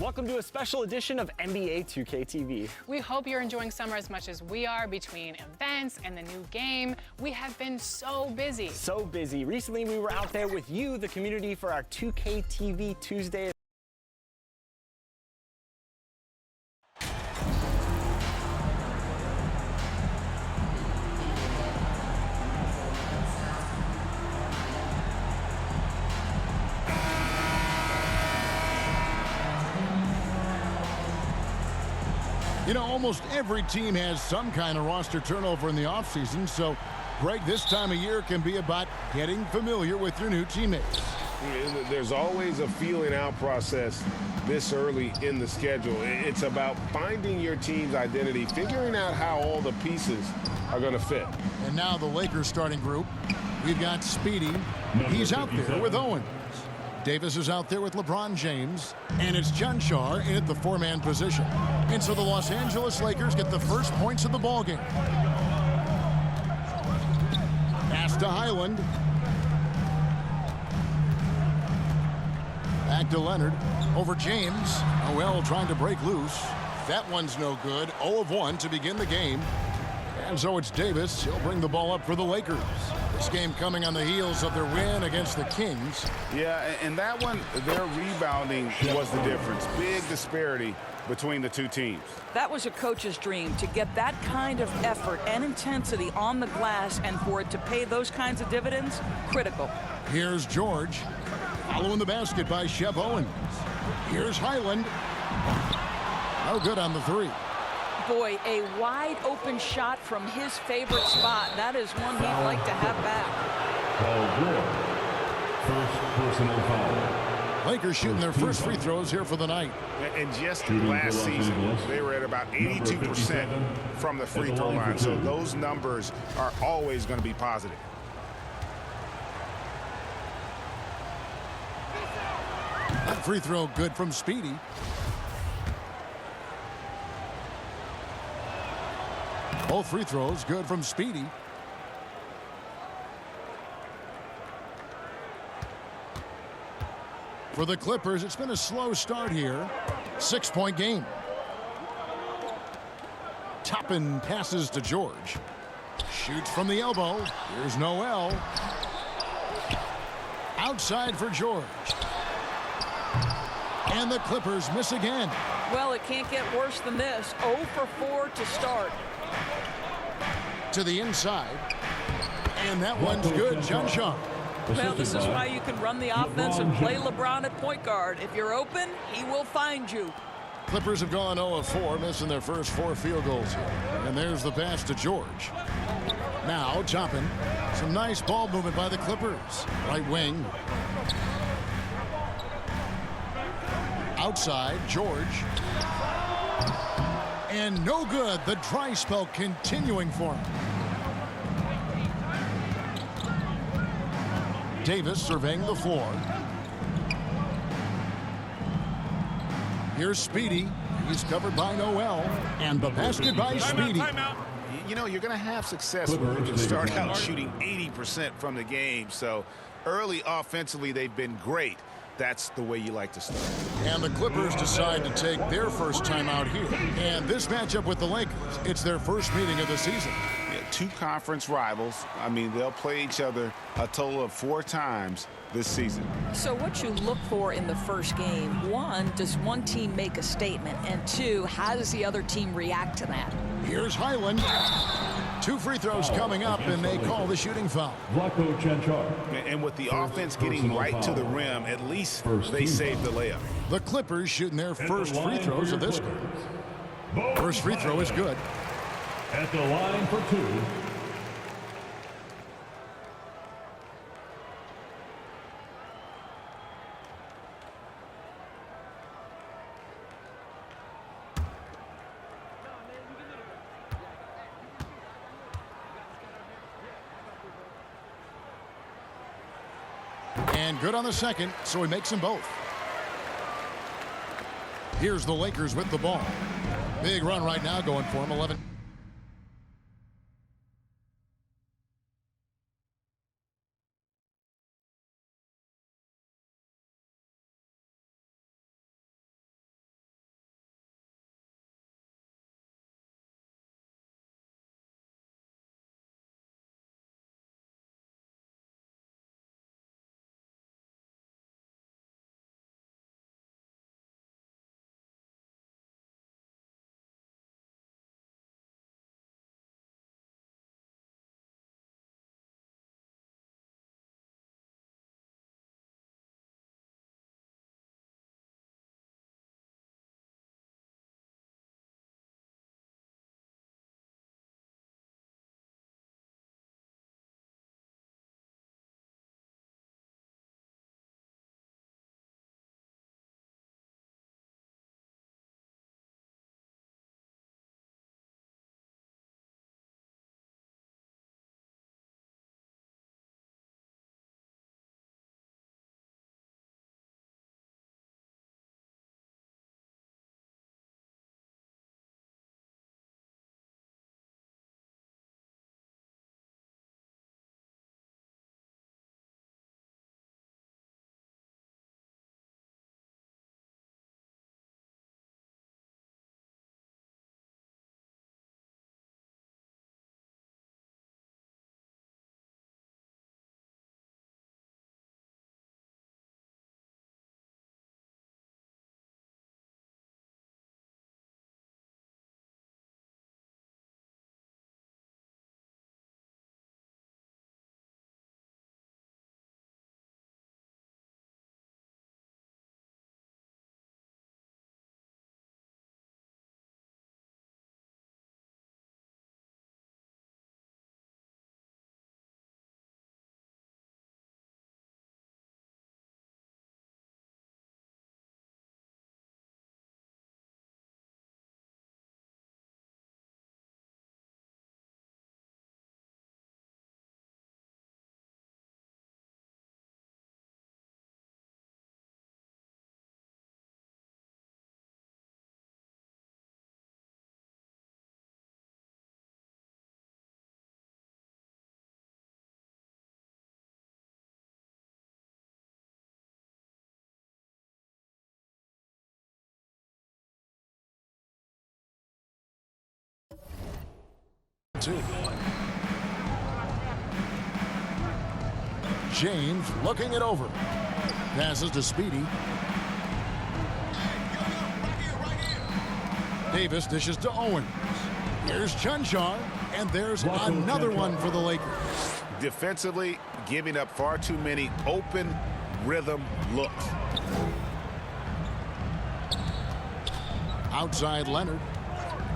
Welcome to a special edition of NBA 2K TV. We hope you're enjoying summer as much as we are. Between events and the new game, we have been so busy. So busy. Recently, we were out there with you, the community, for our 2K TV Tuesday. You know, almost every team has some kind of roster turnover in the offseason, so, Greg, this time of year can be about getting familiar with your new teammates. There's always a feeling out process this early in the schedule. It's about finding your team's identity, figuring out how all the pieces are going to fit. And now the Lakers starting group. We've got Speedy. He's out there with Owens. Davis is out there with LeBron James, and it's Cancar in at the four-man position. And so the Los Angeles Lakers get the first points of the ballgame. Pass to Highland. Back to Leonard. Over James. Noel trying to break loose. That one's no good. 0 of 1 to begin the game. And so it's Davis. He'll bring the ball up for the Lakers. This game coming on the heels of their win against the Kings. Yeah, and that one, their rebounding was the difference. Big disparity between the two teams. That was a coach's dream, to get that kind of effort and intensity on the glass, and for it to pay those kinds of dividends, critical. Here's George. Following the basket by Shep Owens. Here's Highland. No good on the three. Boy, a wide open shot from his favorite spot. That is one he'd like to have back. First personal foul. Lakers shooting their first free throws here for the night. And just last season, they were at about 82% from the free throw line. So those numbers are always going to be positive. That free throw good from Speedy. Both free throws good from Speedy. For the Clippers, it's been a slow start here. 6-point game. Toppin passes to George. Shoots from the elbow. Here's Noel. Outside for George. And the Clippers miss again. Well, it can't get worse than this. 0 for 4 to start. To the inside. And that one's good. Cancar. Well, this is why you can run the offense and play LeBron at point guard. If you're open, he will find you. Clippers have gone 0 of 4, missing their first 4 field goals here. And there's the pass to George. Now, Toppin. Some nice ball movement by the Clippers. Right wing. Outside, George. And no good. The dry spell continuing for him. Davis surveying the floor. Here's Speedy. He's covered by Noel. And the basket by Speedy. You know, you're going to have success when you start out shooting 80% from the game. So early offensively, they've been great. That's the way you like to start. And the Clippers decide to take their first time out here. And this matchup with the Lakers, it's their first meeting of the season. Yeah, 2 conference rivals. I mean, they'll play each other a total of 4 times this season. So what you look for in the first game, 1, does one team make a statement? And 2, how does the other team react to that? Here's Highland. 2 free throws coming up, and they call the shooting foul. And with the offense getting right to the rim, at least they saved the layup. The Clippers shooting their first free throws of this game. First free throw is good. At the line for 2. And good on the second, so he makes them both. Here's the Lakers with the ball. Big run right now going for him, 11. 2. James looking it over. Passes to Speedy. Davis dishes to Owens. Here's Chunchar, and there's another one for the Lakers. Defensively, giving up far too many open rhythm looks. Outside Leonard.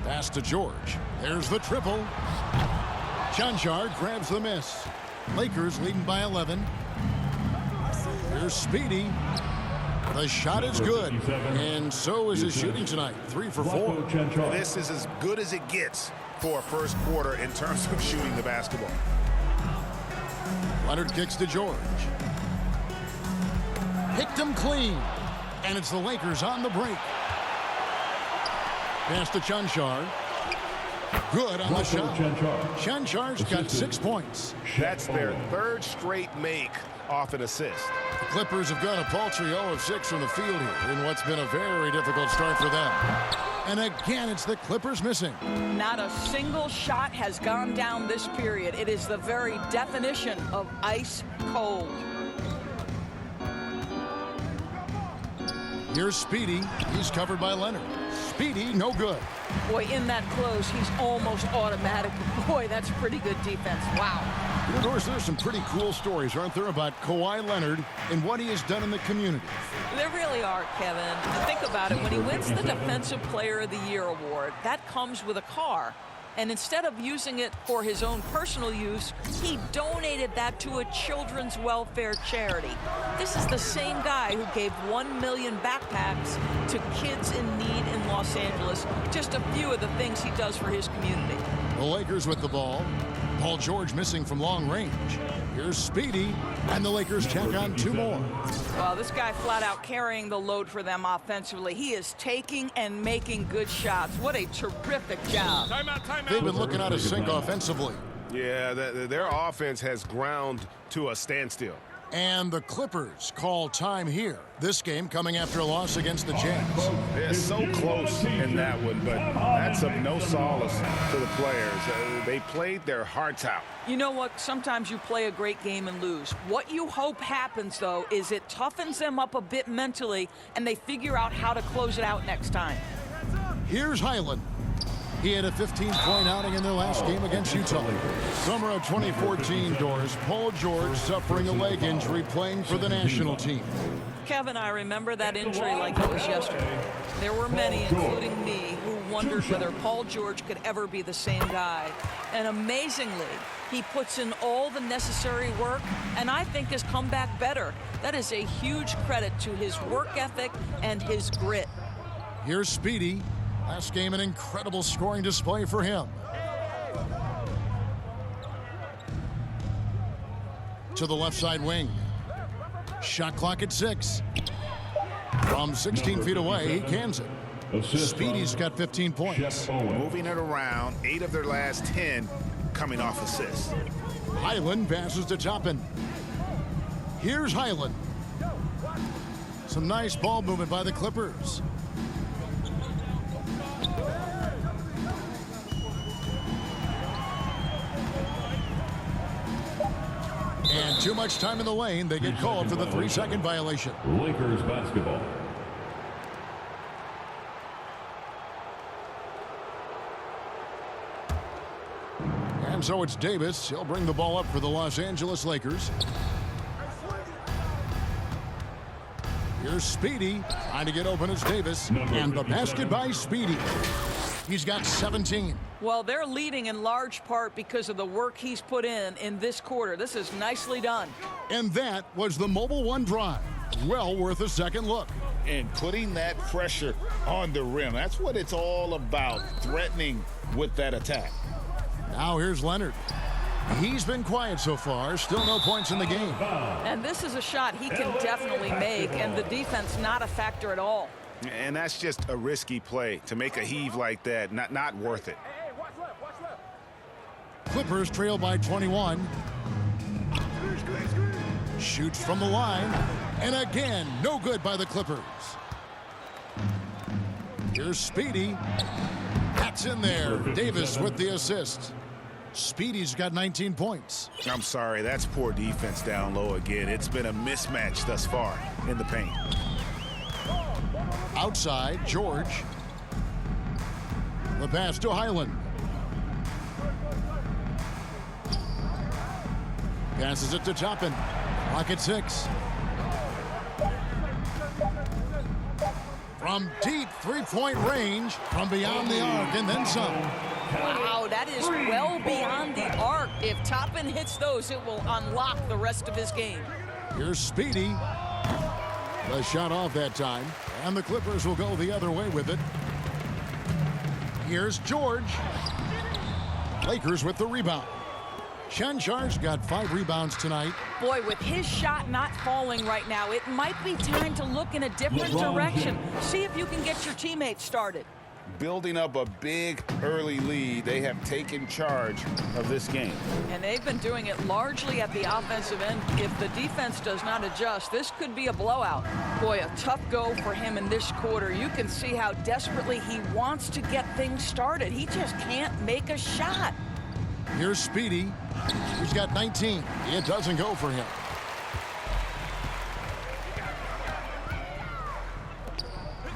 Pass to George. There's the triple. Chunchar grabs the miss. Lakers leading by 11. Here's Speedy. The shot is good, and so is his shooting tonight. 3 for 4. This is as good as it gets for a first quarter in terms of shooting the basketball. Leonard kicks to George. Picked him clean, and it's the Lakers on the break. Pass to Chunchar. Good on the shot. Chanchar's got 6 points. That's their third straight make off an assist. The Clippers have gone a paltry 0 of 6 from the field here in what's been a very difficult start for them. And again, it's the Clippers missing. Not a single shot has gone down this period. It is the very definition of ice cold. Here's Speedy. He's covered by Leonard. Speedy, no good. Boy, in that close, he's almost automatic. Boy, that's pretty good defense. Wow. You know, Doris, there's some pretty cool stories, aren't there, about Kawhi Leonard and what he has done in the community. There really are, Kevin. Think about it. When he wins the Defensive Player of the Year award, that comes with a car. And instead of using it for his own personal use, he donated that to a children's welfare charity. This is the same guy who gave 1 million backpacks to kids in need in Los Angeles. Just a few of the things he does for his community. The Lakers with the ball. Paul George missing from long range. Here's Speedy, and the Lakers tack on 2 more. Well, this guy flat out carrying the load for them offensively. He is taking and making good shots. What a terrific job. They've been looking out of sync offensively. Yeah, their offense has ground to a standstill. And the Clippers call time here. This game coming after a loss against the Jazz. They're so close in that one, but that's of no solace to the players. They played their hearts out. You know what? Sometimes you play a great game and lose. What you hope happens, though, is it toughens them up a bit mentally, and they figure out how to close it out next time. Here's Highland. He had a 15-point outing in their last game against Utah. Summer of 2014, Doris. Paul George suffering a leg injury playing for the national team. Kevin, I remember that injury like it was yesterday. There were many, including me, who wondered whether Paul George could ever be the same guy. And amazingly, he puts in all the necessary work, and I think has come back better. That is a huge credit to his work ethic and his grit. Here's Speedy. Last game, an incredible scoring display for him. To the left side wing. Shot clock at 6. From 16 feet away, he cans it. Speedy's got 15 points. Moving it around, 8 of their last 10 coming off assists. Highland passes to Toppin. Here's Highland. Some nice ball movement by the Clippers. And too much time in the lane. They get called for the 3-second violation. Lakers basketball. And so it's Davis. He'll bring the ball up for the Los Angeles Lakers. Here's Speedy. Trying to get open as Davis. And the basket by Speedy. He's got 17. Well, they're leading in large part because of the work he's put in this quarter. This is nicely done. And that was the Mobile One drive. Well worth a second look. And putting that pressure on the rim. That's what it's all about, threatening with that attack. Now here's Leonard. He's been quiet so far. Still no points in the game. And this is a shot he can definitely make, and the defense not a factor at all. And that's just a risky play. To make a heave like that, not worth it. Clippers trail by 21. Shoots from the line. And again, no good by the Clippers. Here's Speedy. That's in there. Davis with the assist. Speedy's got 19 points. I'm sorry, that's poor defense down low again. It's been a mismatch thus far in the paint. Outside, George. The pass to Highland. Passes it to Toppin. Clock at 6. From deep three-point range, from beyond the arc, and then some. Wow, that is well beyond the arc. If Toppin hits those, it will unlock the rest of his game. Here's Speedy. The shot off that time, and the Clippers will go the other way with it. Here's George. Lakers with the rebound. Chanchar's got 5 rebounds tonight. Boy, with his shot not falling right now, it might be time to look in a different direction. See if you can get your teammates started. Building up a big early lead, they have taken charge of this game. And they've been doing it largely at the offensive end. If the defense does not adjust, this could be a blowout. Boy, a tough go for him in this quarter. You can see how desperately he wants to get things started. He just can't make a shot. Here's Speedy. He's got 19. It doesn't go for him.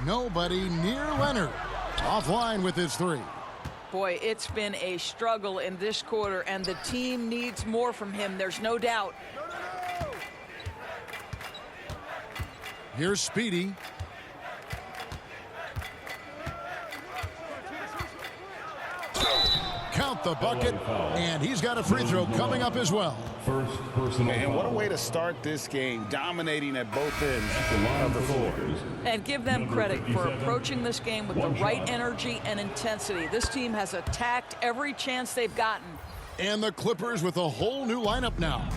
Nobody near Leonard. Offline with his 3. Boy, it's been a struggle in this quarter, and the team needs more from him. There's no doubt. Here's Speedy. Count the bucket, and he's got a free throw coming up as well. First personal And what a foul. way to start this game, dominating at both ends of the floor. And give them credit for approaching this game with the right energy and intensity. This team has attacked every chance they've gotten. And the Clippers with a whole new lineup now.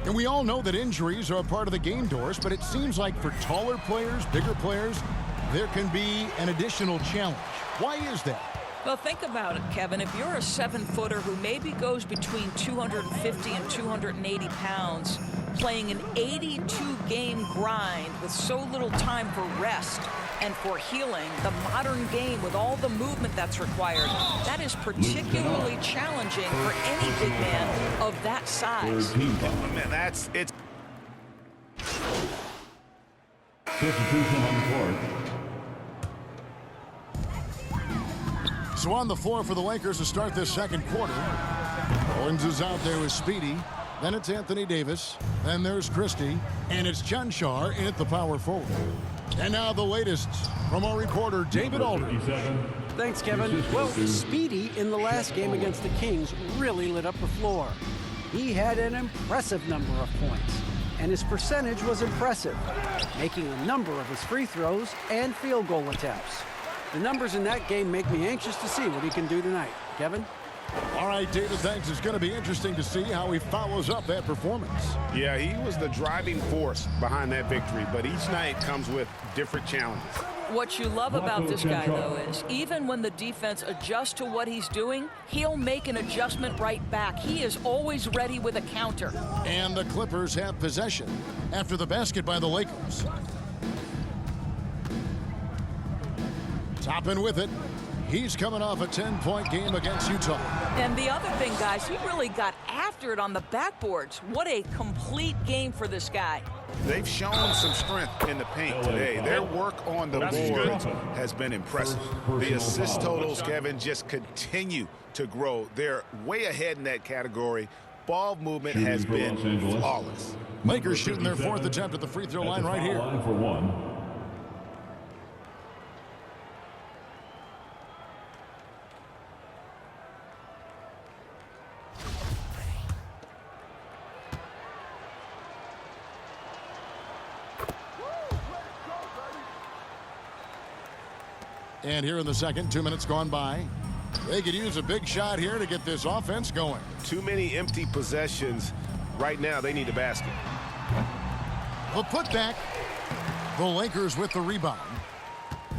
And we all know that injuries are a part of the game, Doris, but it seems like for taller players, bigger players, there can be an additional challenge. Why is that? Well, think about it, Kevin. If you're a 7-footer who maybe goes between 250 and 280 pounds, playing an 82-game grind with so little time for rest and for healing, the modern game with all the movement that's required, that is particularly challenging for any big man of that size. Man, it's Substitution on the court. So on the floor for the Lakers to start this second quarter. Owens is out there with Speedy. Then it's Anthony Davis. Then there's Christie. And it's Cancar in at the power forward. And now the latest from our reporter, David Aldridge. Thanks, Kevin. Well, Speedy in the last game against the Kings really lit up the floor. He had an impressive number of points, and his percentage was impressive, making a number of his free throws and field goal attempts. The numbers in that game make me anxious to see what he can do tonight. Kevin? All right, David, thanks. It's going to be interesting to see how he follows up that performance. Yeah, he was the driving force behind that victory, but each night comes with different challenges. What you love about this guy, though, is even when the defense adjusts to what he's doing, he'll make an adjustment right back. He is always ready with a counter. And the Clippers have possession after the basket by the Lakers. Toppin with it. He's coming off a 10-point game against Utah. And the other thing, guys, he really got after it on the backboards. What a complete game for this guy. They've shown some strength in the paint today. Their work on the board has been impressive. The assist totals, Kevin, just continue to grow. They're way ahead in that category. Ball movement has been flawless. Lakers shooting their 4th attempt at the free throw line right here. Line for one. And here in the second, 2 minutes gone by. They could use a big shot here to get this offense going. Too many empty possessions. Right now, they need a basket. The putback. The Lakers with the rebound.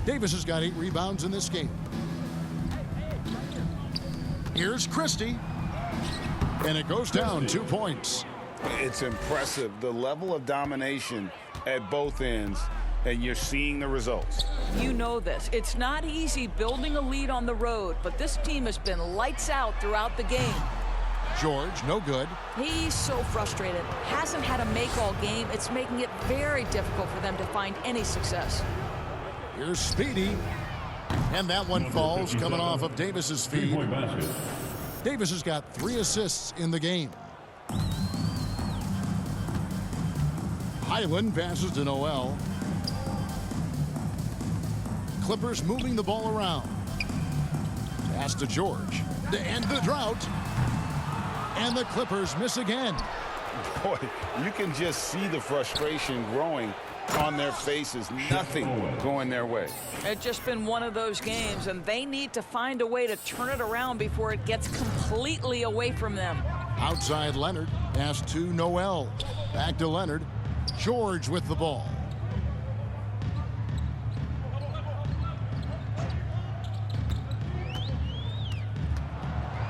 Davis has got 8 rebounds in this game. Here's Christie. And it goes down 2 points. It's impressive, the level of domination at both ends, and you're seeing the results. You know this. It's not easy building a lead on the road, but this team has been lights out throughout the game. George, no good. He's so frustrated. Hasn't had a make all game. It's making it very difficult for them to find any success. Here's Speedy. And that one falls coming off of Davis's feed. 3-point basket. Davis has got 3 assists in the game. Highland passes to Noel. Clippers moving the ball around. Pass to George. To end the drought. And the Clippers miss again. Boy, you can just see the frustration growing on their faces. Nothing going their way. It's just been one of those games, and they need to find a way to turn it around before it gets completely away from them. Outside Leonard. Pass to Noel. Back to Leonard. George with the ball.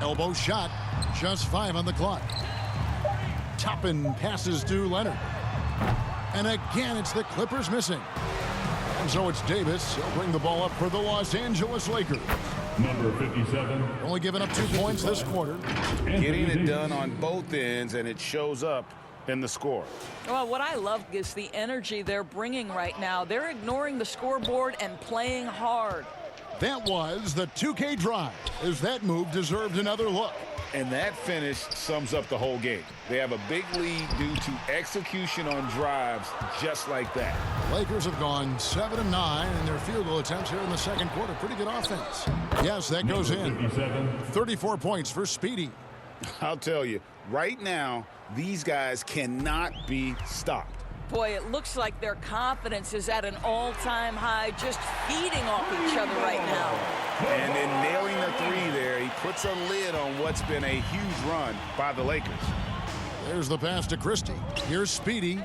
Elbow shot. Just 5 on the clock. Toppin passes to Leonard. And again, it's the Clippers missing. And so it's Davis. He'll bring the ball up for the Los Angeles Lakers. Number 57. Only giving up 2 points this quarter. Getting it done on both ends, and it shows up in the score. Well, what I love is the energy they're bringing right now. They're ignoring the scoreboard and playing hard. That was the 2K drive, as that move deserved another look. And that finish sums up the whole game. They have a big lead due to execution on drives just like that. Lakers have gone 7-9 in their field goal attempts here in the second quarter. Pretty good offense. Yes, that goes in. 57. 34 points for Speedy. I'll tell you, right now, these guys cannot be stopped. Boy, it looks like their confidence is at an all-time high, just feeding off each other right now. And in nailing the 3 there, he puts a lid on what's been a huge run by the Lakers. There's the pass to Christie. Here's Speedy.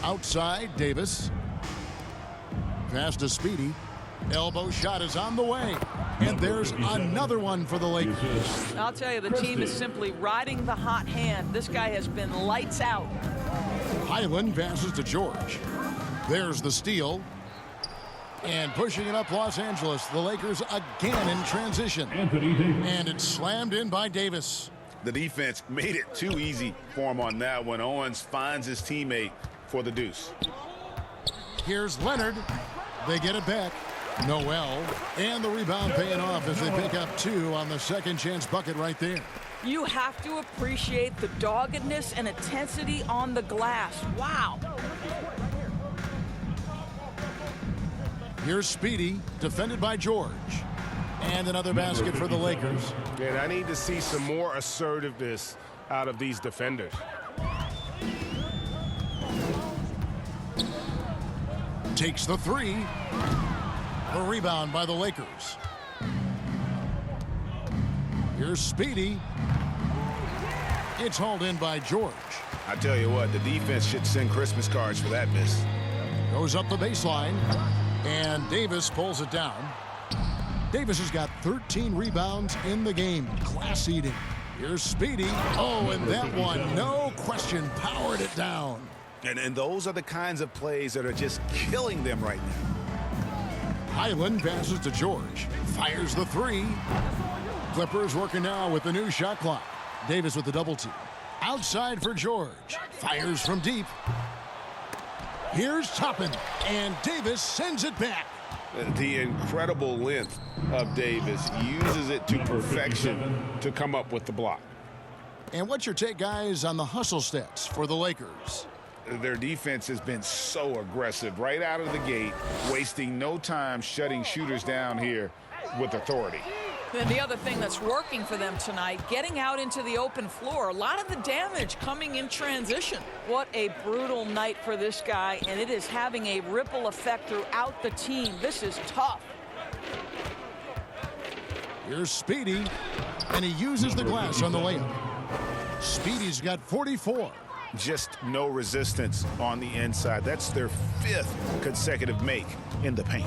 Outside, Davis. Pass to Speedy. Elbow shot is on the way. And there's another one for the Lakers. I'll tell you, the team is simply riding the hot hand. This guy has been lights out. Highland passes to George. There's the steal. And pushing it up Los Angeles. The Lakers again in transition. And it's slammed in by Davis. The defense made it too easy for him on that one. Owens finds his teammate for the deuce. Here's Leonard. They get it back. Noel. And the rebound paying off as they pick up 2 on the second chance bucket right there. You have to appreciate the doggedness and intensity on the glass. Wow. Here's Speedy, defended by George. And another basket for the Lakers. And I need to see some more assertiveness out of these defenders. Takes the 3. A rebound by the Lakers. Here's Speedy. It's hauled in by George. I tell you what, the defense should send Christmas cards for that miss. Goes up the baseline. And Davis pulls it down. Davis has got 13 rebounds in the game. Class eating. Here's Speedy. Oh, and that one, no question, powered it down. And those are the kinds of plays that are just killing them right now. Highland passes to George. Fires the 3. Clippers working now with the new shot clock. Davis with the double team. Outside for George. Fires from deep. Here's Toppin. And Davis sends it back. The incredible length of Davis uses it to perfection to come up with the block. And what's your take, guys, on the hustle stats for the Lakers? Their defense has been so aggressive right out of the gate, wasting no time shutting shooters down here with authority. And the other thing that's working for them tonight, getting out into the open floor. A lot of the damage coming in transition. What a brutal night for this guy, and it is having a ripple effect throughout the team. This is tough. Here's Speedy, and he uses the glass on the layup. Speedy's got 44. Just no resistance on the inside. That's their 5th consecutive make in the paint.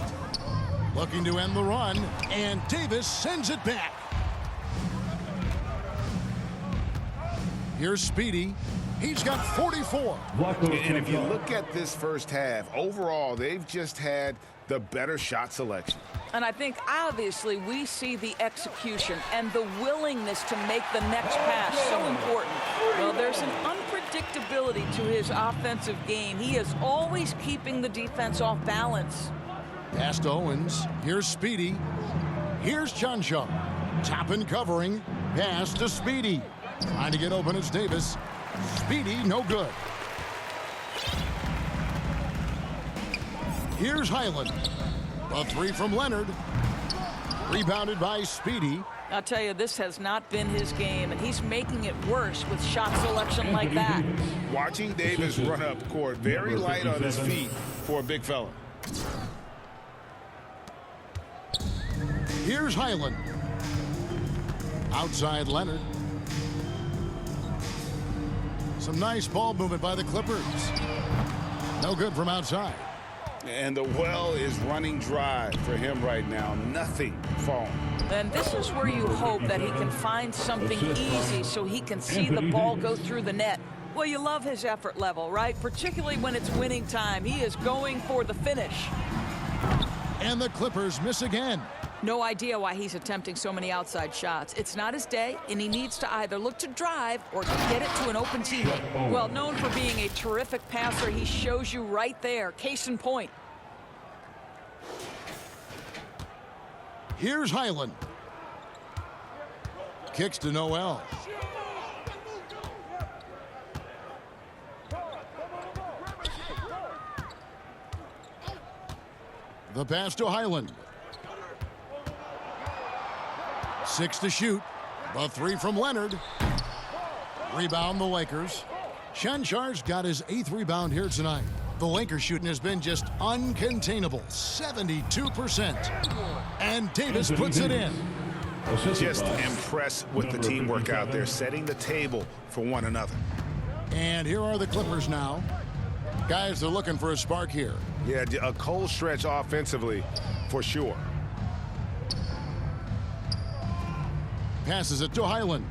Looking to end the run, and Davis sends it back. Here's Speedy. He's got 44. And if you look at this first half, overall, they've just had the better shot selection. And I think, obviously, we see the execution and the willingness to make the next pass so important. Well, there's an unpredictability to his offensive game. He is always keeping the defense off balance. Pass to Owens. Here's Speedy. Here's Junshaw. Top and covering. Pass to Speedy. Trying to get open is Davis. Speedy, no good. Here's Highland. A three from Leonard. Rebounded by Speedy. I'll tell you, this has not been his game, and he's making it worse with shot selection like that. Watching Davis run up court, very light on his feet for a big fella. Here's Highland. Outside Leonard. Some nice ball movement by the Clippers. No good from outside. And the well is running dry for him right now. Nothing falling. And this is where you hope that he can find something easy so he can see the ball go through the net. Well, you love his effort level, right? Particularly when it's winning time. He is going for the finish. And the Clippers miss again. No idea why he's attempting so many outside shots. It's not his day, and he needs to either look to drive or to get it to an open teammate. Well, known for being a terrific passer, he shows you right there. Case in point. Here's Highland. Kicks to Noel. The pass to Highland. 6 to shoot. The three from Leonard. Rebound the Lakers. Shanchar's got his 8th rebound here tonight. The Lakers shooting has been just uncontainable. 72%. And Davis puts it in. Just impressed with the teamwork out there, setting the table for one another. And here are the Clippers now. Guys, they're looking for a spark here. Yeah, a cold stretch offensively for sure. Passes it to Highland.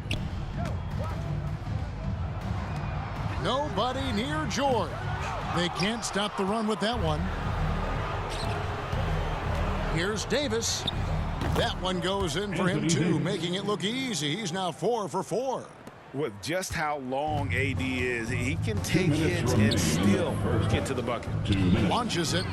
Nobody near George. They can't stop the run with that one. Here's Davis. That one goes in for him too, making it look easy. He's now 4 for 4. With just how long AD is, he can take hits and still get to the bucket. Launches it.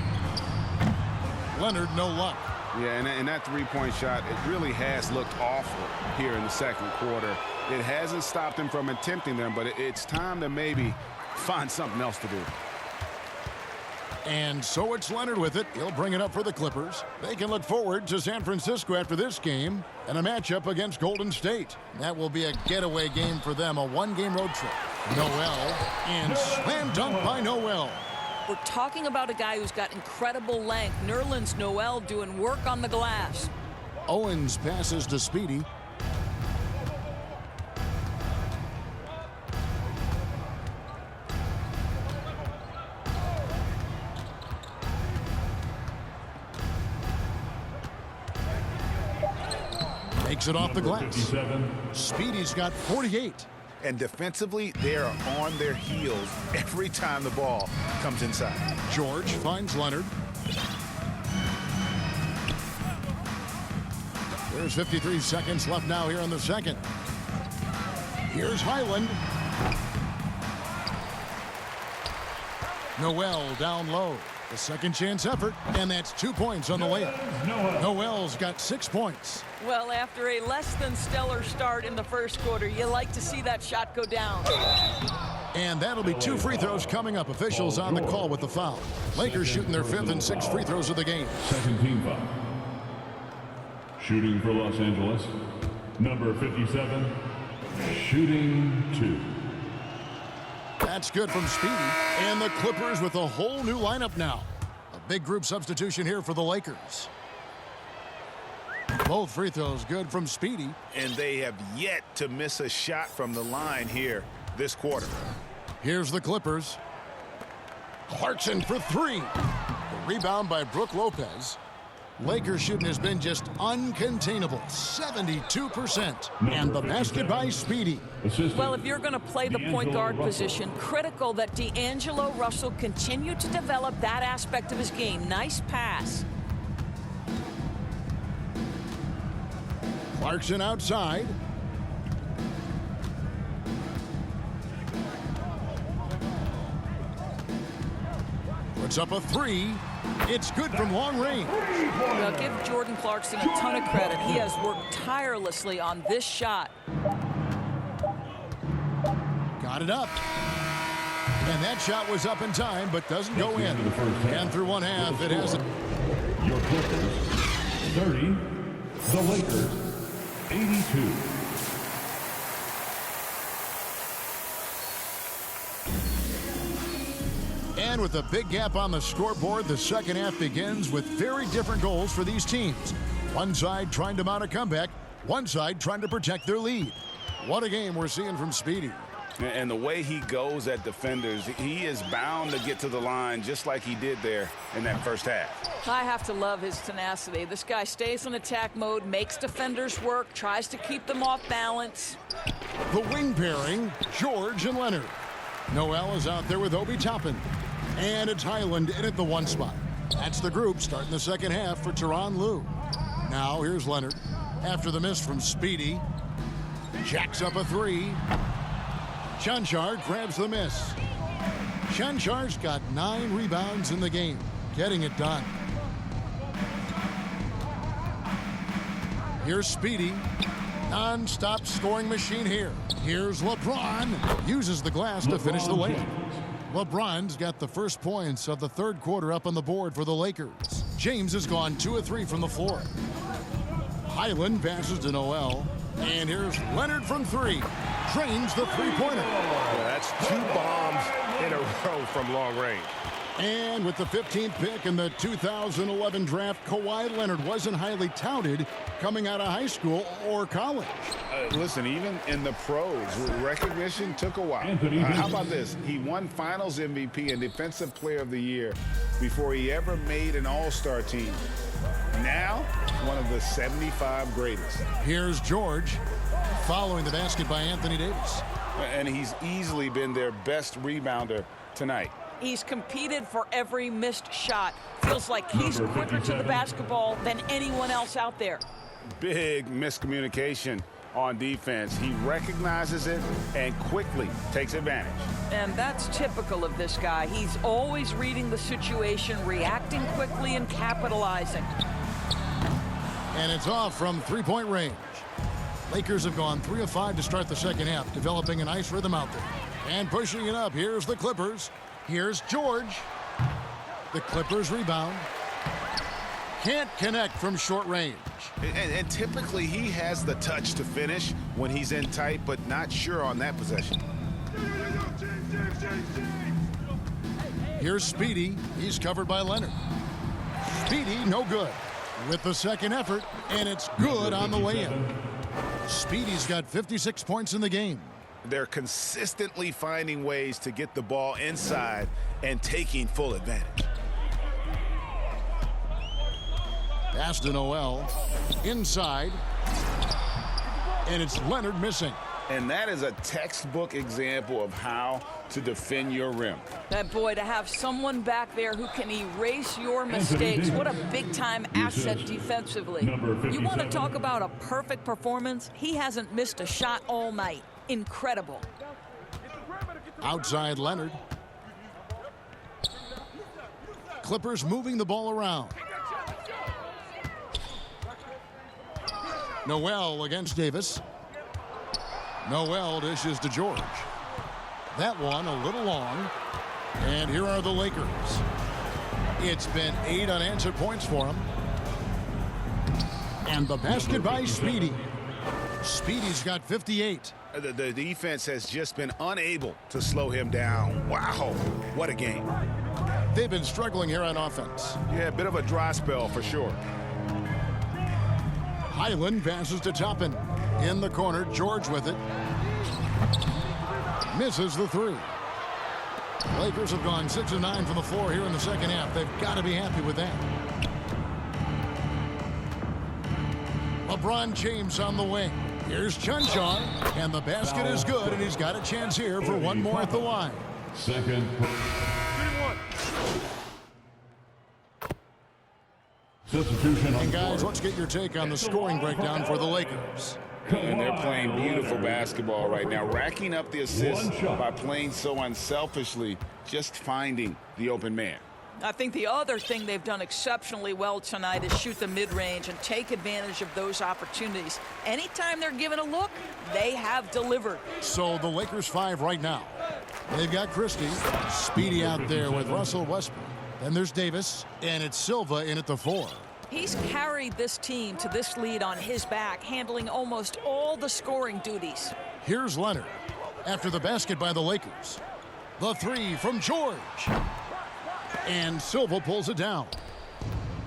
Leonard, no luck. Yeah, and that three-point shot, it really has looked awful here in the second quarter. It hasn't stopped him from attempting them, but it's time to maybe find something else to do. And so it's Leonard with it. He'll bring it up for the Clippers. They can look forward to San Francisco after this game and a matchup against Golden State. That will be a getaway game for them, a one-game road trip. Noel, and slam dunk by Noel. We're talking about a guy who's got incredible length. Nerlens Noel doing work on the glass. Owens passes to Speedy. Makes it off the glass. Speedy's got 48. And defensively, they are on their heels every time the ball comes inside. George finds Leonard. There's 53 seconds left now here in the second. Here's Highland. Noel down low. The second chance effort, and that's 2 points on the layup. Noel's got 6 points. Well, after a less than stellar start in the first quarter, you like to see that shot go down. And that'll be 2 free throws coming up. Officials on the call with the foul. Lakers shooting their 5th and 6th free throws of the game. Second team foul. Shooting for Los Angeles, number 57, shooting 2. That's good from Speedy. And the Clippers with a whole new lineup now. A big group substitution here for the Lakers. Both free throws good from Speedy. And they have yet to miss a shot from the line here this quarter. Here's the Clippers. Clarkson for 3. The rebound by Brook Lopez. Lakers shooting has been just uncontainable, 72%. And the basket by Speedy. Well, if you're going to play the point guard position, critical that D'Angelo Russell continue to develop that aspect of his game. Nice pass. Clarkson outside. Puts up a three. It's good from long range. Well, give Jordan Clarkson a ton of credit. He has worked tirelessly on this shot. Got it up. And that shot was up in time, but doesn't go in. And through one half, it hasn't. Your Clippers, 30. The Lakers, 82. And with a big gap on the scoreboard, the second half begins with very different goals for these teams. One side trying to mount a comeback, one side trying to protect their lead. What a game we're seeing from Speedy. And the way he goes at defenders, he is bound to get to the line just like he did there in that first half. I have to love his tenacity. This guy stays in attack mode, makes defenders work, tries to keep them off balance. The wing pairing, George and Leonard. Noel is out there with Obi Toppin. And it's Highland in at the one spot. That's the group starting the second half for Tyronn Lue. Now here's Leonard. After the miss from Speedy. Jacks up a three. Chanchar grabs the miss. Chanchar's got 9 rebounds in the game, getting it done. Here's Speedy. Non-stop scoring machine here. Here's LeBron. Uses the glass to finish the layup. LeBron's got the first points of the third quarter up on the board for the Lakers. James has gone 2 of 3 from the floor. Highland passes to Noel. And here's Leonard from 3. Drains the three-pointer. Yeah, that's 2 bombs in a row from long range. And with the 15th pick in the 2011 draft, Kawhi Leonard wasn't highly touted coming out of high school or college. Listen, even in the pros, recognition took a while. How about this? He won Finals MVP and Defensive Player of the Year before he ever made an All-Star team. Now, one of the 75 greatest. Here's George following the basket by Anthony Davis. And he's easily been their best rebounder tonight. He's competed for every missed shot. Feels like he's quicker to the basketball than anyone else out there. Big miscommunication on defense. He recognizes it and quickly takes advantage. And that's typical of this guy. He's always reading the situation, reacting quickly, and capitalizing. And it's off from three-point range. Lakers have gone 3 of 5 to start the second half, developing a nice rhythm out there. And pushing it up, here's the Clippers. Here's George. The Clippers rebound. Can't connect from short range. And typically he has the touch to finish when he's in tight, but not sure on that possession. Here's Speedy. He's covered by Leonard. Speedy, no good. With the second effort, and it's good on the layup. Speedy's got 56 points in the game. They're consistently finding ways to get the ball inside and taking full advantage. Pass to Noel. Inside. And it's Leonard missing. And that is a textbook example of how to defend your rim. That boy, to have someone back there who can erase your mistakes, what a big-time asset defensively. You want to talk about a perfect performance? He hasn't missed a shot all night. Incredible. Outside Leonard. Clippers moving the ball around. Noel against Davis. Noel dishes to George. That one a little long. And here are the Lakers. It's been 8 unanswered points for them. And the basket by Speedy. Speedy's got 58. The defense has just been unable to slow him down. Wow, what a game. They've been struggling here on offense. Yeah, a bit of a dry spell for sure. Highland passes to Toppin. In the corner, George with it. Misses the 3. Lakers have gone 6 of 9 from the floor here in the second half. They've got to be happy with that. LeBron James on the wing. Here's Chanchar, and the basket is good, and he's got a chance here for one more at the line. Second. Substitution on And guys, court. let's get your take on the scoring breakdown for the Lakers. And they're playing beautiful basketball right now, racking up the assists by playing so unselfishly, just finding the open man. I think the other thing they've done exceptionally well tonight is shoot the mid-range and take advantage of those opportunities. Anytime they're given a look, they have delivered. So the Lakers 5 right now. They've got Christie, Speedy out there with Russell Westbrook. Then there's Davis, and it's Silva in at the 4. He's carried this team to this lead on his back, handling almost all the scoring duties. Here's Leonard after the basket by the Lakers. The 3 from George. And Silva pulls it down.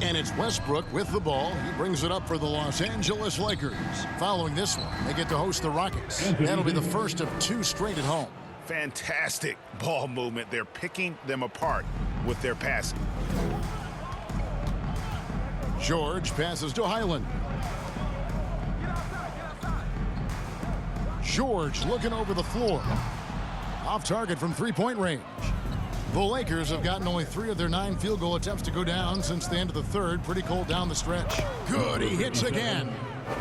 And it's Westbrook with the ball. He brings it up for the Los Angeles Lakers. Following this one, they get to host the Rockets. That'll be the first of 2 straight at home. Fantastic ball movement. They're picking them apart with their passing. George passes to Highland. George looking over the floor. Off target from three-point range. The Lakers have gotten only 3 of their 9 field goal attempts to go down since the end of the third. Pretty cold down the stretch. Good, he hits again.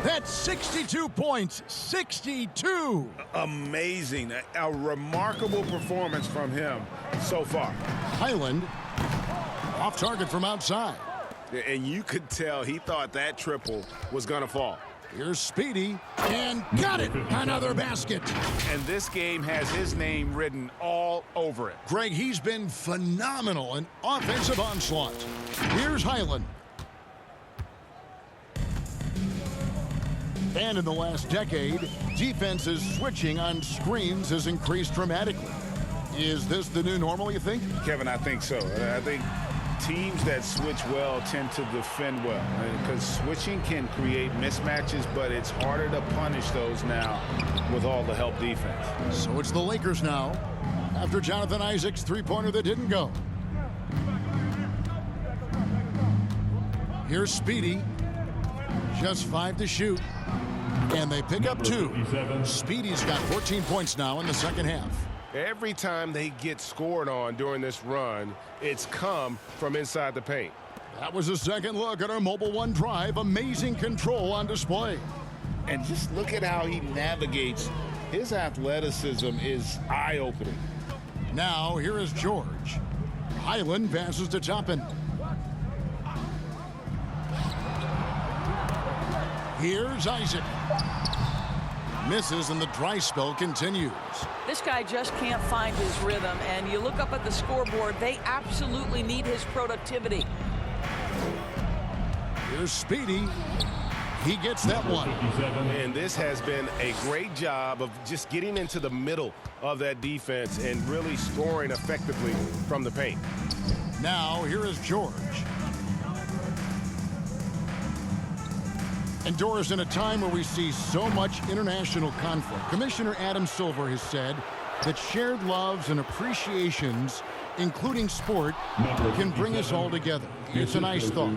That's 62 points, 62. Amazing. A remarkable performance from him so far. Highland off target from outside. And you could tell he thought that triple was going to fall. Here's Speedy, and got it! Another basket. And this game has his name written all over it. Greg, he's been phenomenal in offensive onslaught. Here's Highland. And in the last decade, defenses switching on screens has increased dramatically. Is this the new normal, you think? Kevin, I think so. I think teams that switch well tend to defend well, because switching can create mismatches, but it's harder to punish those now with all the help defense. So it's the Lakers now, after Jonathan Isaac's three-pointer that didn't go. Here's Speedy, just 5 to shoot, and they pick up 2. Speedy's got 14 points now in the second half. Every time they get scored on during this run, it's come from inside the paint. That was a second look at our Mobile One drive. Amazing control on display. And just look at how he navigates. His athleticism is eye-opening. Now, here is George. Highland passes to Toppin. Here's Isaac. Misses, and the dry spell continues. This guy just can't find his rhythm, and you look up at the scoreboard, they absolutely need his productivity. Here's Speedy. He gets that one. And this has been a great job of just getting into the middle of that defense and really scoring effectively from the paint. Now, here is George. And Doris, in a time where we see so much international conflict, Commissioner Adam Silver has said that shared loves and appreciations, including sport, can bring us all together. It's a nice thought.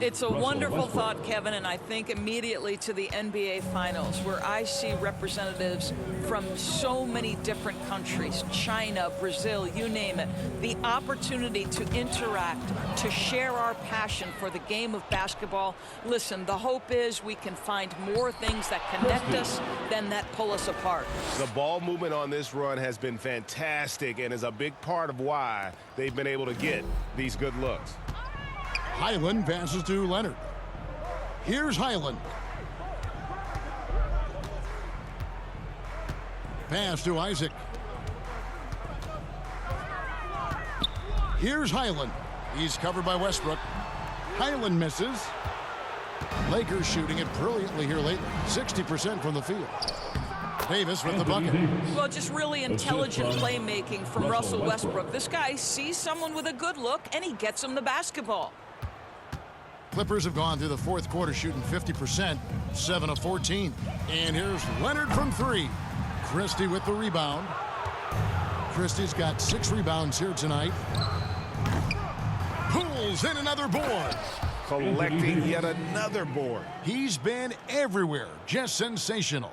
It's a wonderful thought, Kevin, and I think immediately to the NBA Finals, where I see representatives from so many different countries, China, Brazil, you name it. The opportunity to interact, to share our passion for the game of basketball. Listen, the hope is we can find more things that connect us than that pull us apart. The ball movement on this run has been fantastic and is a big part of why they've been able to get these good looks. Highland passes to Leonard. Here's Highland. Pass to Isaac. Here's Highland. He's covered by Westbrook. Highland misses. Lakers shooting it brilliantly here lately. 60% from the field. Davis with the bucket. Well, just really intelligent playmaking from Russell Westbrook. This guy sees someone with a good look, and he gets him the basketball. Clippers have gone through the fourth quarter shooting 50%, 7 of 14. And here's Leonard from 3. Christie with the rebound. Christie's got 6 rebounds here tonight. Pulls in another board. Collecting yet another board. He's been everywhere. Just sensational.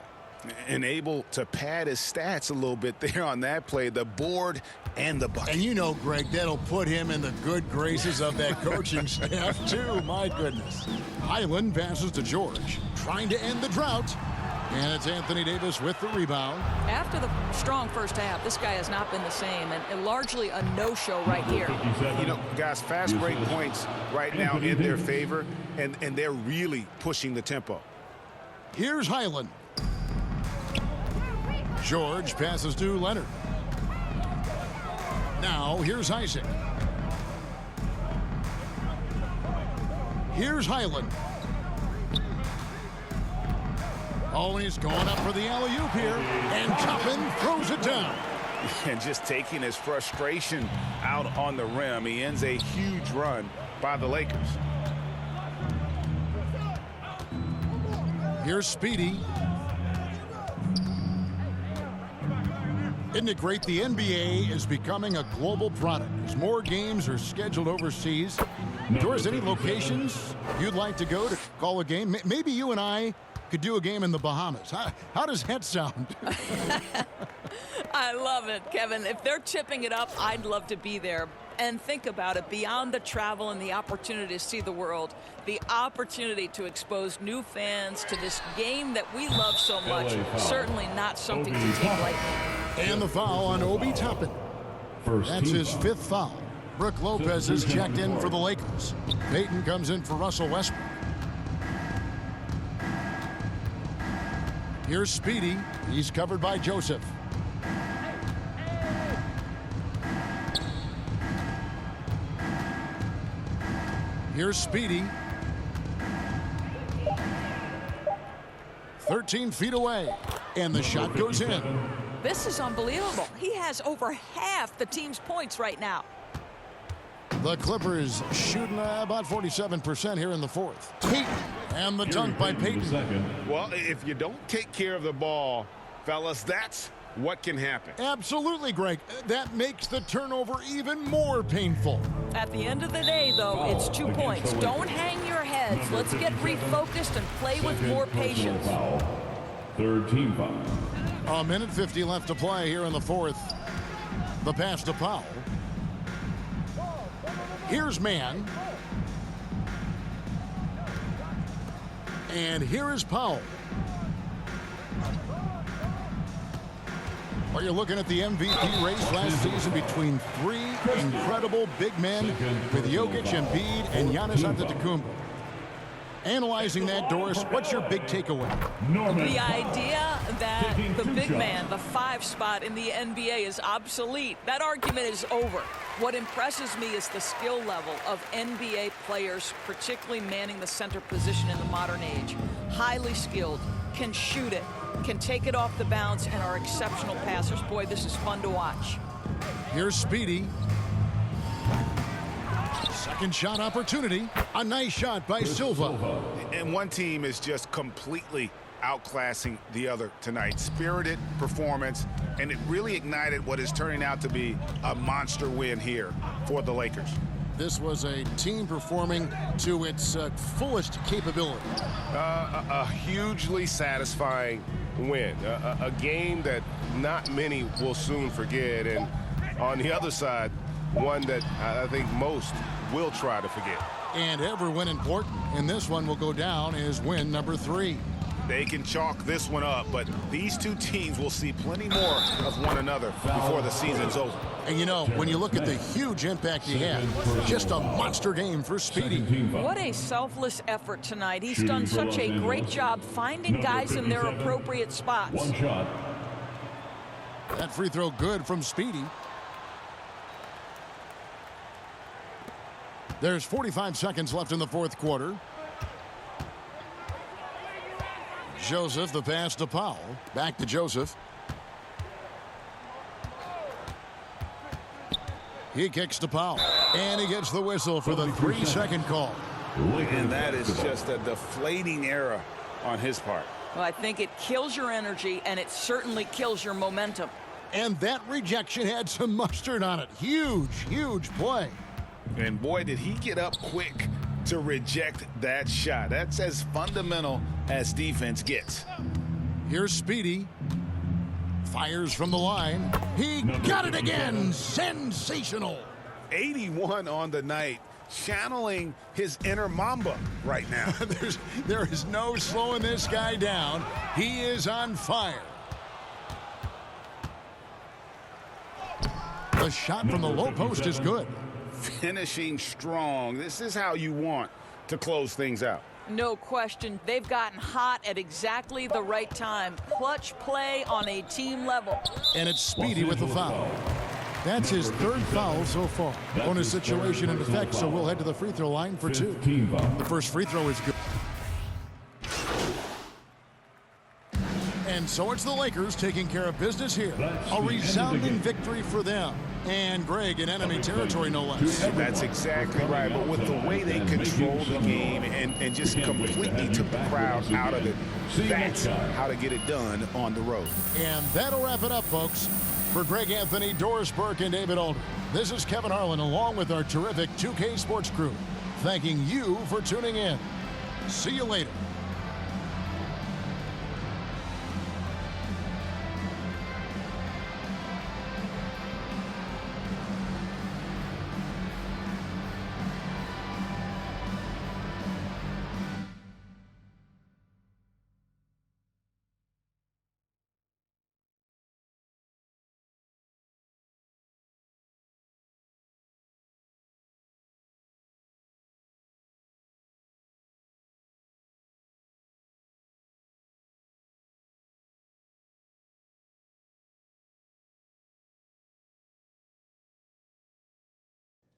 And able to pad his stats a little bit there on that play, the board and the bucket. And you know, Greg, that'll put him in the good graces of that coaching staff, too. My goodness. Highland passes to George, trying to end the drought. And it's Anthony Davis with the rebound. After the strong first half, this guy has not been the same, and largely a no-show right here. You know, guys, fast break points right now in their favor, and they're really pushing the tempo. Here's Highland. George passes to Leonard. Now, here's Isaac. Here's Highland. Oh, and he's going up for the alley-oop here. And Toppin throws it down. And just taking his frustration out on the rim. He ends a huge run by the Lakers. Here's Speedy. Isn't it great? The NBA is becoming a global product. As more games are scheduled overseas, Doris, any locations you'd like to go to call a game? Maybe you and I could do a game in the Bahamas. How does that sound? I love it, Kevin. If they're tipping it up, I'd love to be there. And think about it, beyond the travel and the opportunity to see the world, the opportunity to expose new fans to this game that we love so much, certainly not something to take lightly. And the foul on Obi Toppin. That's his 5th foul. Brooke Lopez is checked in for the Lakers. Payton comes in for Russell Westbrook. Here's Speedy. He's covered by Joseph. Here's Speedy. 13 feet away. And the shot goes in. This is unbelievable. He has over half the team's points right now. The Clippers shooting about 47% here in the 4th. Payton, and the dunk by Payton. Well, if you don't take care of the ball, fellas, that's what can happen. Absolutely, Greg. That makes the turnover even more painful. At the end of the day, though, it's 2 points. Don't hang your heads. Let's get refocused and play with more patience. 3rd team foul. A minute 50 left to play here in the 4th. The pass to Powell. Here's Mann. And here is Powell. Well, you're looking at the MVP race last season between 3 incredible big men with Jokic, Embiid, and Giannis Antetokounmpo. Analyzing that, Doris, what's your big takeaway? The idea that the big man, the 5 spot in the NBA is obsolete. That argument is over. What impresses me is the skill level of NBA players, particularly manning the center position in the modern age. Highly skilled, can shoot it, can take it off the bounce, and are exceptional passers. Boy, this is fun to watch. Here's Speedy. Second shot opportunity. A nice shot by Silva. And one team is just completely outclassing the other tonight. Spirited performance, and it really ignited what is turning out to be a monster win here for the Lakers. This was a team performing to its fullest capability. A hugely satisfying win. A game that not many will soon forget. And on the other side, one that I think most will try to forget. And every win important. And this one will go down as win number 3. They can chalk this one up, but these two teams will see plenty more of one another before the season's over. And you know, when you look at the huge impact he had, just a monster game for Speedy. What a selfless effort tonight. He's done such a great job finding guys in their appropriate spots. 1 shot. That free throw good from Speedy. There's 45 seconds left in the 4th quarter. Joseph, the pass to Powell. Back to Joseph. He kicks to Powell. And he gets the whistle for the 3-second call. And that is just a deflating error on his part. Well, I think it kills your energy, and it certainly kills your momentum. And that rejection had some mustard on it. Huge, huge play. And boy, did he get up quick to reject that shot. That's as fundamental as defense gets. Here's Speedy. Fires from the line. He got it again. Sensational. 81 on the night. Channeling his inner Mamba right now. There is no slowing this guy down. He is on fire. The shot from the low post is good. Finishing strong. This is how you want to close things out. No question. They've gotten hot at exactly the right time. Clutch play on a team level. And it's Speedy with the foul. That's his third foul so far. Bonus situation in effect, so we'll head to the free throw line for two. The first free throw is good. And so it's the Lakers taking care of business here. A resounding victory for them. And Greg in enemy territory, no less. That's exactly right. But with the way they controlled the game and just completely took the crowd out of it, that's how to get it done on the road. And that'll wrap it up, folks. For Greg Anthony, Doris Burke, and David Aldridge, this is Kevin Harlan along with our terrific 2K Sports crew, thanking you for tuning in. See you later.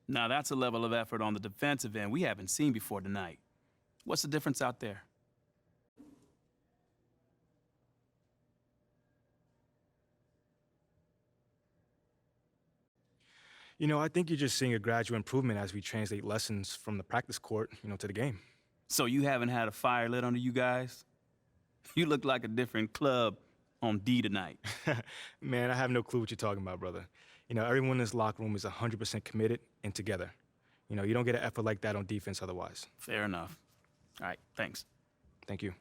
Now that's a level of effort on the defensive end we haven't seen before tonight. What's the difference out there? You know, I think you're just seeing a gradual improvement as we translate lessons from the practice court, to the game. So you haven't had a fire lit under you guys? You look like a different club on D tonight. Man, I have no clue what you're talking about, brother. Everyone in this locker room is 100% committed and together. You don't get an effort like that on defense otherwise. Fair enough. All right, thanks. Thank you.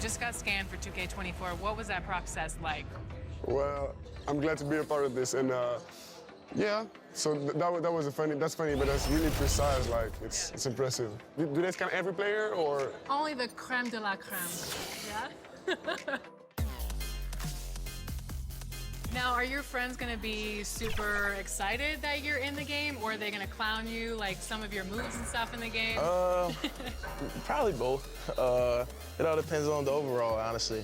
just got scanned for 2K24. What was that process like? Well, I'm glad to be a part of this, and yeah. So that's funny, but that's really precise. Like it's impressive. Do they scan every player or? Only the creme de la creme. Yeah. Now, are your friends gonna be super excited that you're in the game, or are they gonna clown you like some of your moves and stuff in the game? Probably both. It all depends on the overall, honestly.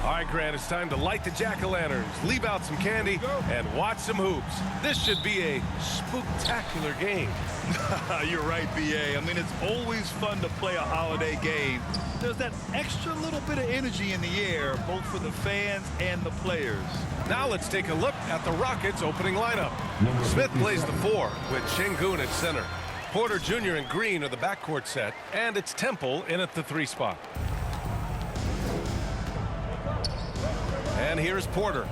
All right, Grant, it's time to light the jack-o'-lanterns, leave out some candy, and watch some hoops. This should be a spooktacular game. You're right, B.A. I mean, it's always fun to play a holiday game. There's that extra little bit of energy in the air, both for the fans and the players. Now let's take a look at the Rockets' opening lineup. Smith plays the 4 with Şengün at center. Porter Jr. and Green are the backcourt set, and it's Temple in at the 3 spot. And here's Porter,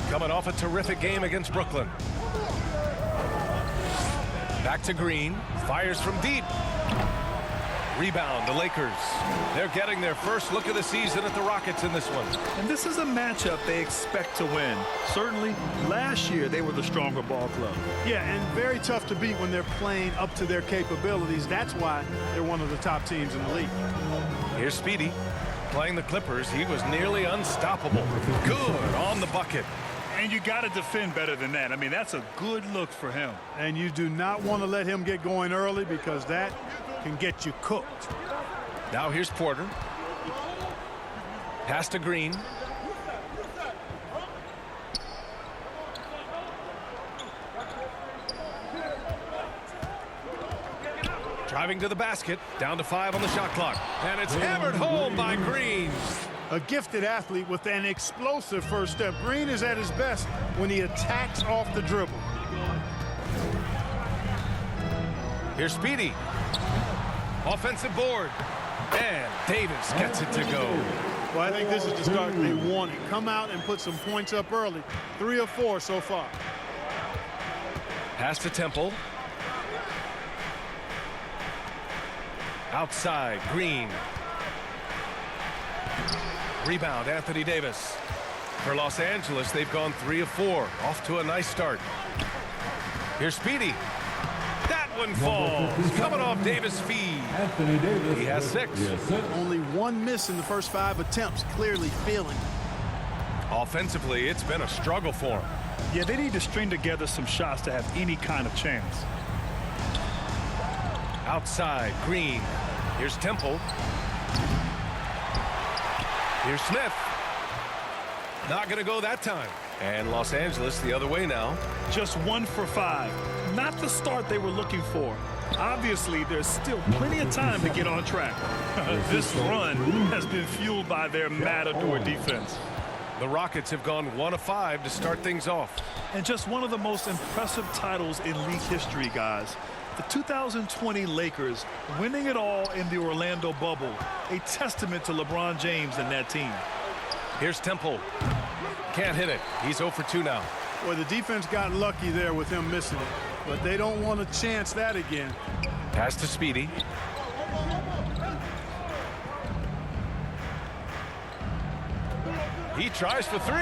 coming off a terrific game against Brooklyn. Back to Green, fires from deep. Rebound, the Lakers. They're getting their first look of the season at the Rockets in this one. And this is a matchup they expect to win. Certainly, last year they were the stronger ball club. Yeah, and very tough to beat when they're playing up to their capabilities. That's why they're one of the top teams in the league. Here's Speedy. Playing the Clippers, he was nearly unstoppable. Good on the bucket. And you got to defend better than that. I mean, that's a good look for him. And you do not want to let him get going early because that can get you cooked. Now here's Porter. Pass to Green. Driving to the basket, down to 5 on the shot clock. And it's hammered home by Green. A gifted athlete with an explosive first step. Green is at his best when he attacks off the dribble. Here's Speedy. Offensive board. And Davis gets it to go. Well, I think this is the start they wanted. Come out and put some points up early. 3 of 4 so far. Pass to Temple. Outside, Green. Rebound, Anthony Davis. For Los Angeles, they've gone 3 of 4. Off to a nice start. Here's Speedy. That one falls. Coming off Davis' feed. Anthony Davis. He has 6. Only 1 miss in the first 5 attempts. Clearly feeling it. Offensively, it's been a struggle for him. Yeah, they need to string together some shots to have any kind of chance. Outside, Green. Here's Temple. Here's Smith. Not going to go that time. And Los Angeles the other way now. Just 1 for 5. Not the start they were looking for. Obviously, there's still plenty of time to get on track. This run has been fueled by their matador defense. The Rockets have gone 1 of 5 to start things off. And just one of the most impressive titles in league history, guys. The 2020 Lakers winning it all in the Orlando bubble. A testament to LeBron James and that team. Here's Temple. Can't hit it. He's 0 for 2 now. Well, the defense got lucky there with him missing it. But they don't want to chance that again. Pass to Speedy. He tries for 3.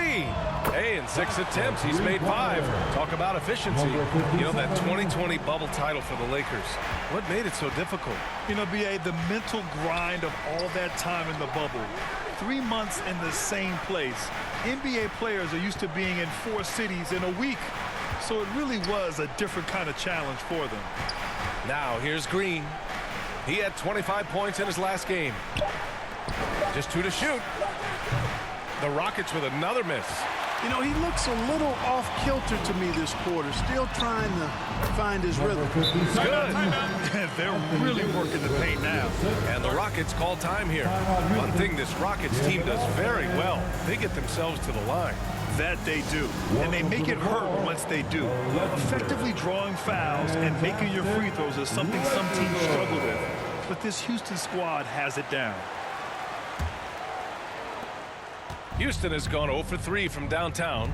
Hey, in 6 attempts, he's made 5. Talk about efficiency. You know, that 2020 bubble title for the Lakers. What made it so difficult? You know, B.A., the mental grind of all that time in the bubble. 3 months in the same place. NBA players are used to being in 4 cities in a week. So it really was a different kind of challenge for them. Now, here's Green. He had 25 points in his last game. Just 2 to shoot. The Rockets with another miss. You know, he looks a little off-kilter to me this quarter. Still trying to find his rhythm. Good. They're really working the paint now. And the Rockets call time here. One thing this Rockets team does very well, they get themselves to the line. That they do. And they make it hurt once they do. Effectively drawing fouls and making your free throws is something some teams struggle with. But this Houston squad has it down. Houston has gone 0 for 3 from downtown.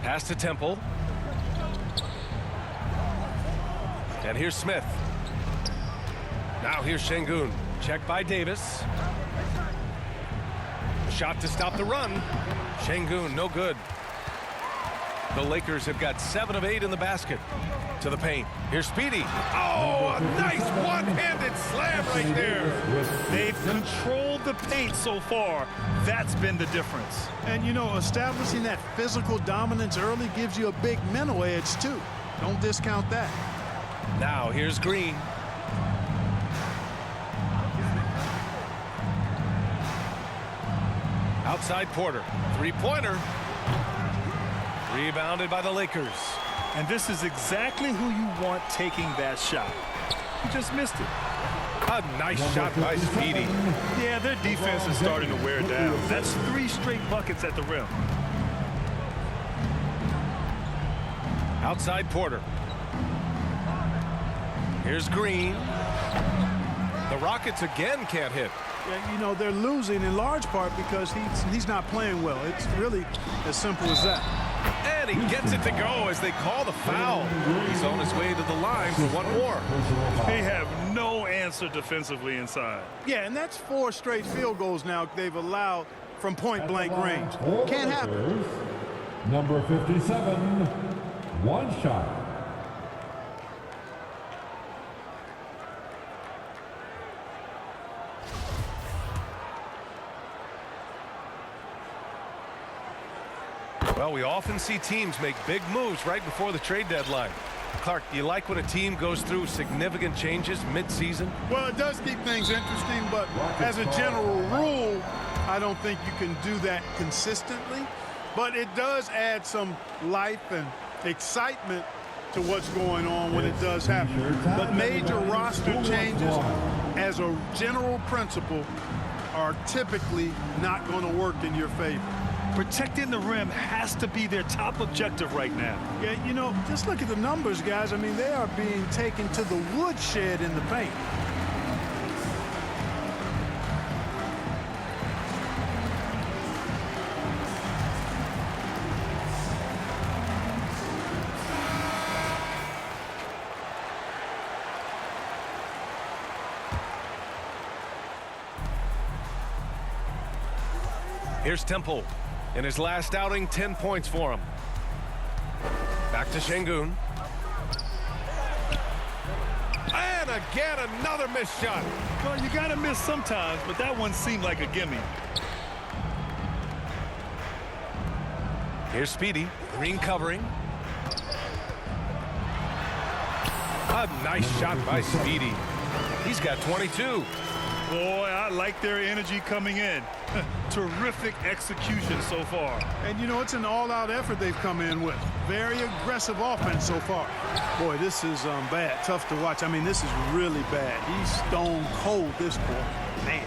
Pass to Temple. And here's Smith. Now here's Şengün. Checked by Davis. Shot to stop the run. Şengün, no good. The Lakers have got 7 of 8 in the basket. To the paint. Here's Speedy. Oh, a nice one-handed slam right there. They've controlled the paint so far. That's been the difference. And, you know, establishing that physical dominance early gives you a big mental edge, too. Don't discount that. Now, here's Green. Outside Porter. Three-pointer. Rebounded by the Lakers. And this is exactly who you want taking that shot. He just missed it. A nice shot by Speedy. Yeah, their defense is starting to wear down. That's 3 straight buckets at the rim. Outside Porter. Here's Green. The Rockets again can't hit. Yeah, you know, they're losing in large part because he's not playing well. It's really as simple as that. And he gets it to go as they call the foul. He's on his way to the line for one more. They have no answer defensively inside. Yeah, and that's 4 straight field goals now they've allowed from point-blank range. Can't happen. Number 57, one shot. Well, we often see teams make big moves right before the trade deadline. Clark, do you like when a team goes through significant changes mid-season? Well, it does keep things interesting, but as a general rule, I don't think you can do that consistently. But it does add some life and excitement to what's going on when it does happen. But major roster changes, as a general principle, are typically not going to work in your favor. Protecting the rim has to be their top objective right now. Yeah, you know, just look at the numbers, guys. I mean, they are being taken to the woodshed in the paint. Here's Temple. In his last outing, 10 points for him. Back to Şengün. And again, another missed shot. Well, you got to miss sometimes, but that one seemed like a gimme. Here's Speedy. Green covering. A nice shot by Speedy. He's got 22. Boy, I like their energy coming in. Terrific execution so far. And, you know, it's an all-out effort they've come in with. Very aggressive offense so far. Boy, this is bad. Tough to watch. I mean, this is really bad. He's stone cold this quarter. Man.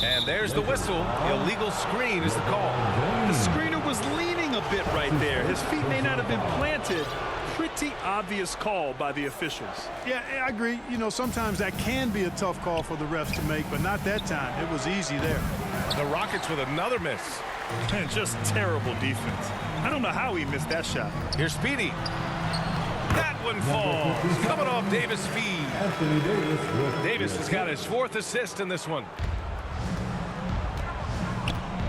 And there's the whistle. The illegal screen is the call. The screener was leaning a bit right there. His feet may not have been planted. Pretty obvious call by the officials. Yeah, I agree. You know, sometimes that can be a tough call for the refs to make, but not that time. It was easy there. The Rockets with another miss. And just terrible defense. I don't know how he missed that shot. Here's Speedy. That one falls. Coming off Davis' feed. Davis has got his 4th assist in this one.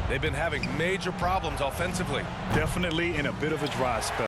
They've been having major problems offensively. Definitely in a bit of a dry spell.